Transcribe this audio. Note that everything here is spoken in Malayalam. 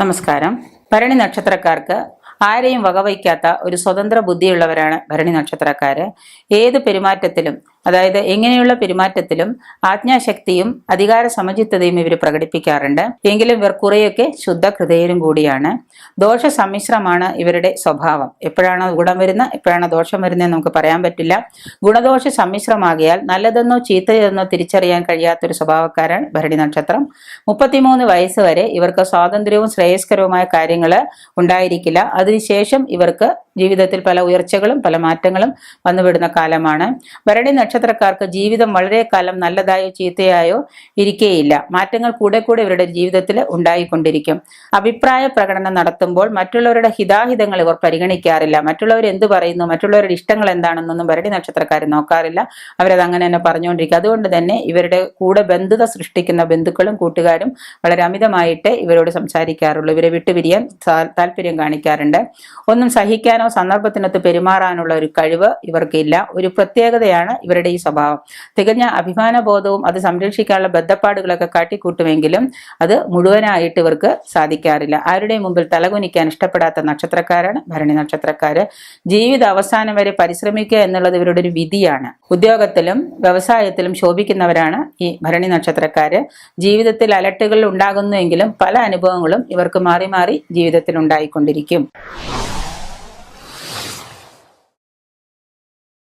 നമസ്കാരം. ഭരണി നക്ഷത്രക്കാർക്ക് ആരെയും വകവയ്ക്കാത്ത ഒരു സ്വതന്ത്ര ബുദ്ധിയുള്ളവരാണ് ഭരണി നക്ഷത്രക്കാര്. ഏത് പെരുമാറ്റത്തിലും, അതായത് എങ്ങനെയുള്ള പെരുമാറ്റത്തിലും ആജ്ഞാശക്തിയും അധികാര സമചിത്തതയും ഇവർ പ്രകടിപ്പിക്കാറുണ്ട്. എങ്കിലും ഇവർ കുറെയൊക്കെ ശുദ്ധ ഹൃദയരും കൂടിയാണ്. ദോഷ സമ്മിശ്രമാണ് ഇവരുടെ സ്വഭാവം. എപ്പോഴാണ് ഗുണം വരുന്ന, എപ്പോഴാണ് ദോഷം വരുന്നതെന്ന് നമുക്ക് പറയാൻ പറ്റില്ല. ഗുണദോഷ സമ്മിശ്രമാകിയാൽ നല്ലതെന്നോ ചീത്തയെന്നോ തിരിച്ചറിയാൻ കഴിയാത്തൊരു സ്വഭാവക്കാരാണ് ഭരണി നക്ഷത്രം. 33 വയസ്സ് വരെ ഇവർക്ക് സ്വാതന്ത്ര്യവും ശ്രേയസ്കരവുമായ കാര്യങ്ങൾ ഉണ്ടായിരിക്കില്ല. അതിനുശേഷം ഇവർക്ക് ജീവിതത്തിൽ പല ഉയർച്ചകളും പല മാറ്റങ്ങളും വന്നുവിടുന്ന കാലമാണ്. ഭരണി നക്ഷത്രക്കാർക്ക് ജീവിതം വളരെ കാലം നല്ലതായോ ചീത്തയായോ ഇരിക്കേയില്ല. മാറ്റങ്ങൾ കൂടെ കൂടെ ഇവരുടെ ജീവിതത്തിൽ ഉണ്ടായിക്കൊണ്ടിരിക്കും. അഭിപ്രായ പ്രകടനം നടത്തുമ്പോൾ മറ്റുള്ളവരുടെ ഹിതാഹിതങ്ങൾ ഇവർ പരിഗണിക്കാറില്ല. മറ്റുള്ളവർ എന്ത് പറയുന്നു, മറ്റുള്ളവരുടെ ഇഷ്ടങ്ങൾ എന്താണെന്നൊന്നും ഭരണി നക്ഷത്രക്കാർ നോക്കാറില്ല. അവരത് അങ്ങനെ തന്നെ പറഞ്ഞുകൊണ്ടിരിക്കും. അതുകൊണ്ട് തന്നെ ഇവരുടെ കൂടെ ബന്ധുത സൃഷ്ടിക്കുന്ന ബന്ധുക്കളും കൂട്ടുകാരും വളരെ അമിതമായിട്ട് ഇവരോട് സംസാരിക്കാറുള്ളൂ. ഇവരെ വിട്ടുപിരിയാൻ താല്പര്യം കാണിക്കാറുണ്ട്. ഒന്നും സഹിക്കാനോ സന്ദർഭത്തിനൊത്ത് പെരുമാറാനുള്ള ഒരു കഴിവ് ഇവർക്കില്ല. ഒരു പ്രത്യേകതയാണ് ഇവരുടെ ഈ സ്വഭാവം. തികഞ്ഞ അഭിമാനബോധവും അത് സംരക്ഷിക്കാനുള്ള ബദ്ധപ്പാടുകളൊക്കെ കാട്ടിക്കൂട്ടുമെങ്കിലും അത് മുഴുവനായിട്ട് ഇവർക്ക് സാധിക്കാറില്ല. ആരുടെയും മുമ്പിൽ തലകുനിക്കാൻ ഇഷ്ടപ്പെടാത്ത നക്ഷത്രക്കാരാണ് ഭരണി നക്ഷത്രക്കാര്. ജീവിത അവസാനം വരെ പരിശ്രമിക്കുക എന്നുള്ളത് ഇവരുടെ ഒരു വിധിയാണ്. ഉദ്യോഗത്തിലും വ്യവസായത്തിലും ശോഭിക്കുന്നവരാണ് ഈ ഭരണി നക്ഷത്രക്കാര്. ജീവിതത്തിൽ അലട്ടുകൾ ഉണ്ടാകുന്നുവെങ്കിലും പല അനുഭവങ്ങളും ഇവർക്ക് മാറി മാറി ജീവിതത്തിൽ ഉണ്ടായിക്കൊണ്ടിരിക്കും.